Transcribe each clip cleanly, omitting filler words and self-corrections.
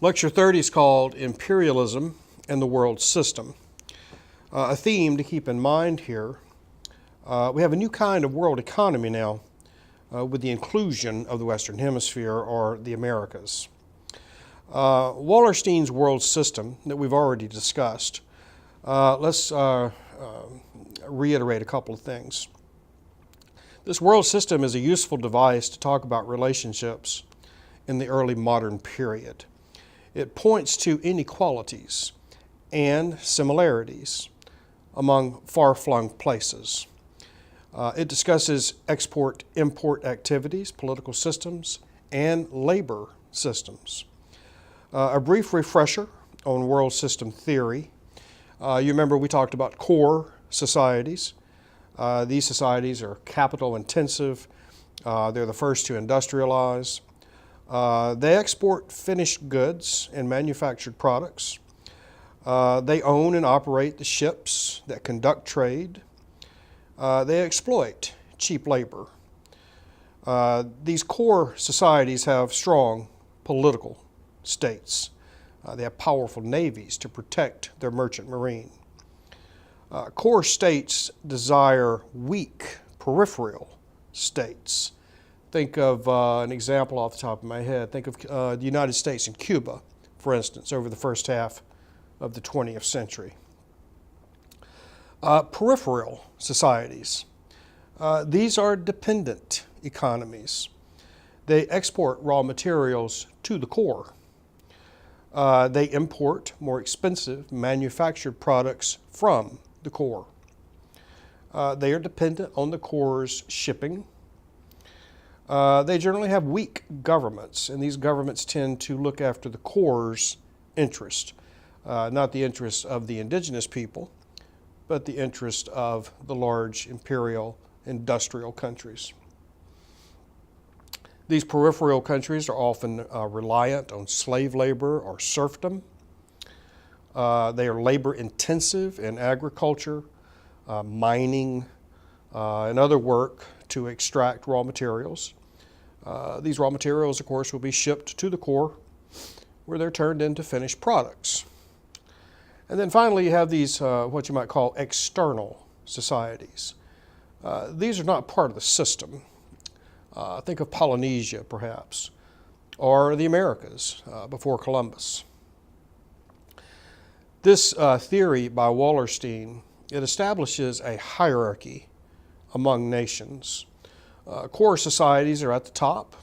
Lecture 30 is called Imperialism and the World System. A theme to keep in mind here, we have a new kind of world economy now with the inclusion of the Western Hemisphere or the Americas. Wallerstein's world system that we've already discussed, let's reiterate a couple of things. This world system is a useful device to talk about relationships in the early modern period. It points to inequalities and similarities among far-flung places. It discusses export-import activities, political systems, and labor systems. A brief refresher on world system theory. You remember we talked about core societies. These societies are capital-intensive. They're the first to industrialize. They export finished goods and manufactured products. They own and operate the ships that conduct trade. They exploit cheap labor. These core societies have strong political states. They have powerful navies to protect their merchant marine. Core states desire weak peripheral states. Think of an example off the top of my head. Think of the United States and Cuba, for instance, over the first half of the 20th century. Peripheral societies. These are dependent economies. They export raw materials to the core. They import more expensive manufactured products from the core. They are dependent on the core's shipping. They generally have weak governments, and these governments tend to look after the core's interest, not the interests of the indigenous people, but the interest of the large imperial industrial countries. These peripheral countries are often reliant on slave labor or serfdom. They are labor intensive in agriculture, mining, and other work to extract raw materials. These raw materials, of course, will be shipped to the core where they're turned into finished products. And then finally, you have these, what you might call external societies. These are not part of the system. Think of Polynesia, perhaps, or the Americas before Columbus. This theory by Wallerstein, it establishes a hierarchy among nations. Core societies are at the top,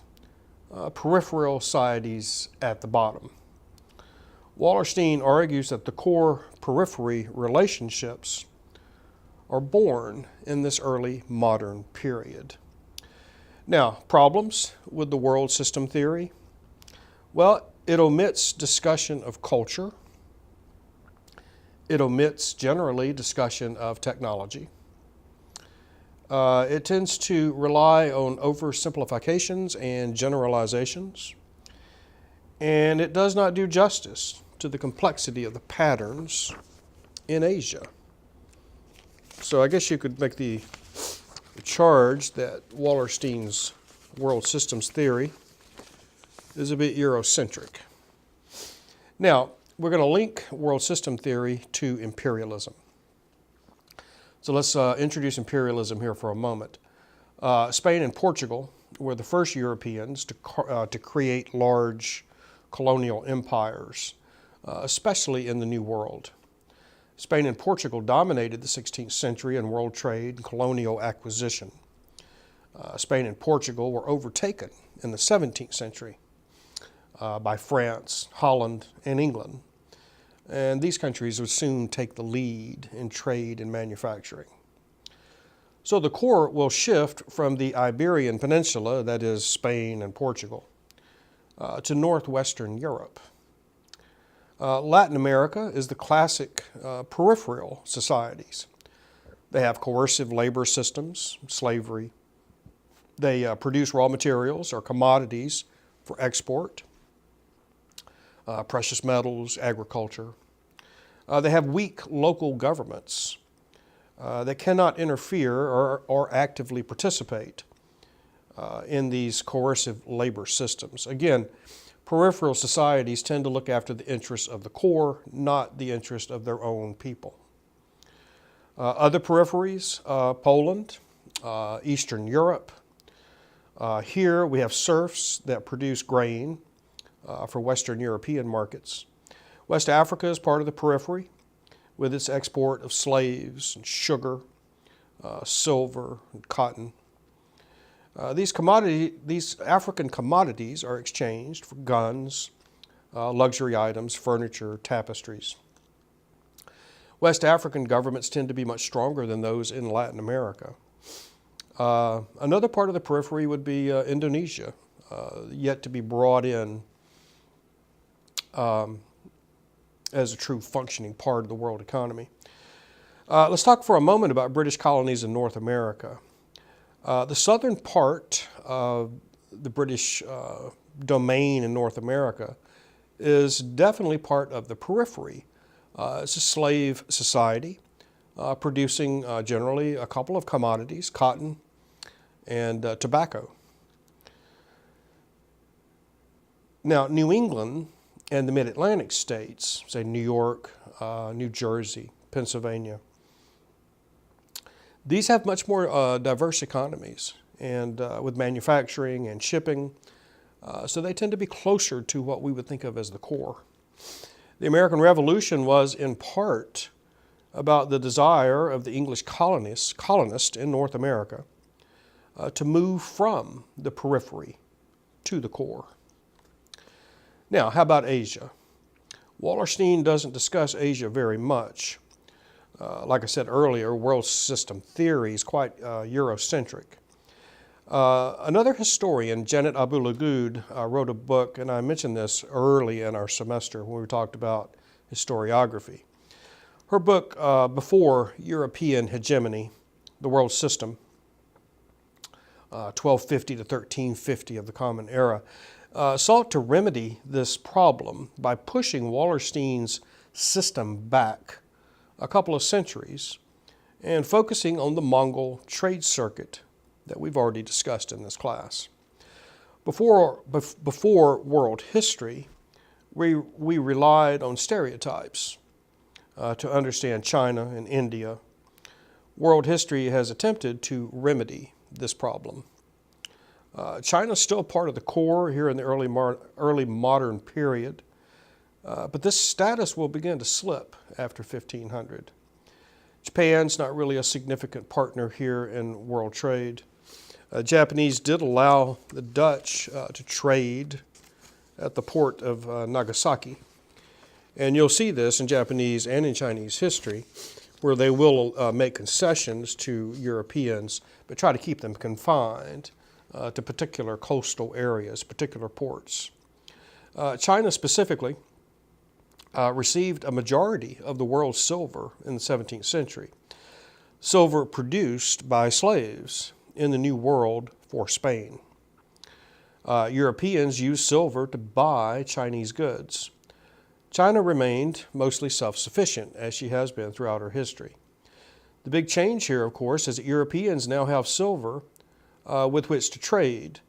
peripheral societies at the bottom. Wallerstein argues that the core-periphery relationships are born in this early modern period. Now, problems with the world system theory? Well, it omits discussion of culture. It omits generally discussion of technology. It tends to rely on oversimplifications and generalizations. And it does not do justice to the complexity of the patterns in Asia. So I guess you could make the charge that Wallerstein's world systems theory is a bit Eurocentric. Now, we're going to link world system theory to imperialism. So let's introduce imperialism here for a moment. Spain and Portugal were the first Europeans to create large colonial empires, especially in the New World. Spain and Portugal dominated the 16th century in world trade and colonial acquisition. Spain and Portugal were overtaken in the 17th century by France, Holland, and England. And these countries would soon take the lead in trade and manufacturing. So the core will shift from the Iberian Peninsula, that is Spain and Portugal, to northwestern Europe. Latin America is the classic peripheral societies. They have coercive labor systems, slavery. They produce raw materials or commodities for export. Precious metals, agriculture. They have weak local governments that cannot interfere or actively participate in these coercive labor systems. Again, Peripheral societies tend to look after the interests of the core, not the interest of their own people. Other peripheries, Poland, Eastern Europe. Here we have serfs that produce grain for Western European markets. West Africa is part of the periphery with its export of slaves and sugar, silver, and cotton. These African commodities are exchanged for guns, luxury items, furniture, tapestries. West African governments tend to be much stronger than those in Latin America. Another part of the periphery would be Indonesia, yet to be brought in as a true functioning part of the world economy. Let's talk for a moment about British colonies in North America. The southern part of the British domain in North America is definitely part of the periphery. It's a slave society producing generally a couple of commodities, cotton and tobacco. Now, New England and the mid-Atlantic states, say New York, New Jersey, Pennsylvania, these have much more diverse economies and with manufacturing and shipping, so they tend to be closer to what we would think of as the core. The American Revolution was in part about the desire of the English colonists in North America to move from the periphery to the core. Now, how about Asia? Wallerstein doesn't discuss Asia very much. Like I said earlier, world system theory is quite Eurocentric. Another historian, Janet Abu-Lughod, wrote a book, and I mentioned this early in our semester when we talked about historiography. Her book, Before European Hegemony, the World System, 1250 to 1350 of the Common Era, sought to remedy this problem by pushing Wallerstein's system back a couple of centuries and focusing on the Mongol trade circuit that we've already discussed in this class. Before world history, we relied on stereotypes to understand China and India. World history has attempted to remedy this problem. China is still part of the core here in the early modern period, but this status will begin to slip after 1500. Japan's not really a significant partner here in world trade. Japanese did allow the Dutch to trade at the port of Nagasaki. And you'll see this in Japanese and in Chinese history, where they will make concessions to Europeans, but try to keep them confined to particular coastal areas, particular ports. China specifically received a majority of the world's silver in the 17th century. Silver produced by slaves in the New World for Spain. Europeans used silver to buy Chinese goods. China remained mostly self-sufficient, as she has been throughout her history. The big change here, of course, is that Europeans now have silver with which to trade.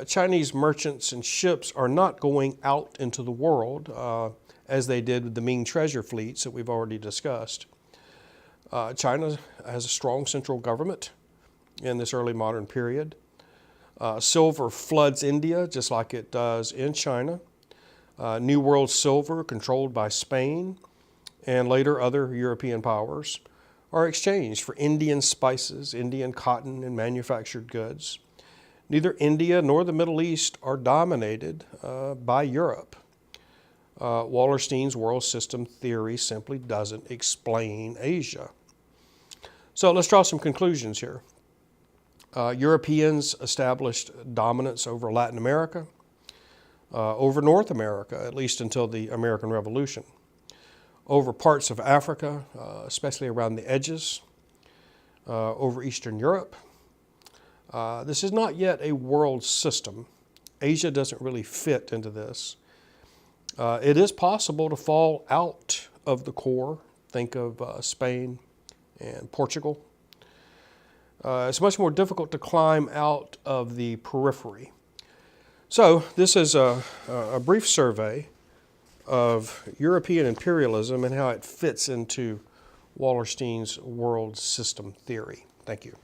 Chinese merchants and ships are not going out into the world as they did with the Ming treasure fleets that we've already discussed. China has a strong central government in this early modern period. Silver floods India just like it does in China. New World silver, controlled by Spain and later other European powers, are exchanged for Indian spices, Indian cotton, and manufactured goods. Neither India nor the Middle East are dominated by Europe. Wallerstein's world system theory simply doesn't explain Asia. So let's draw some conclusions here. Europeans established dominance over Latin America, over North America, at least until the American Revolution, over parts of Africa, especially around the edges, over Eastern Europe. This is not yet a world system. Asia doesn't really fit into this. It is possible to fall out of the core. Think of Spain and Portugal. It's much more difficult to climb out of the periphery. So this is a brief survey of European imperialism and how it fits into Wallerstein's world system theory. Thank you.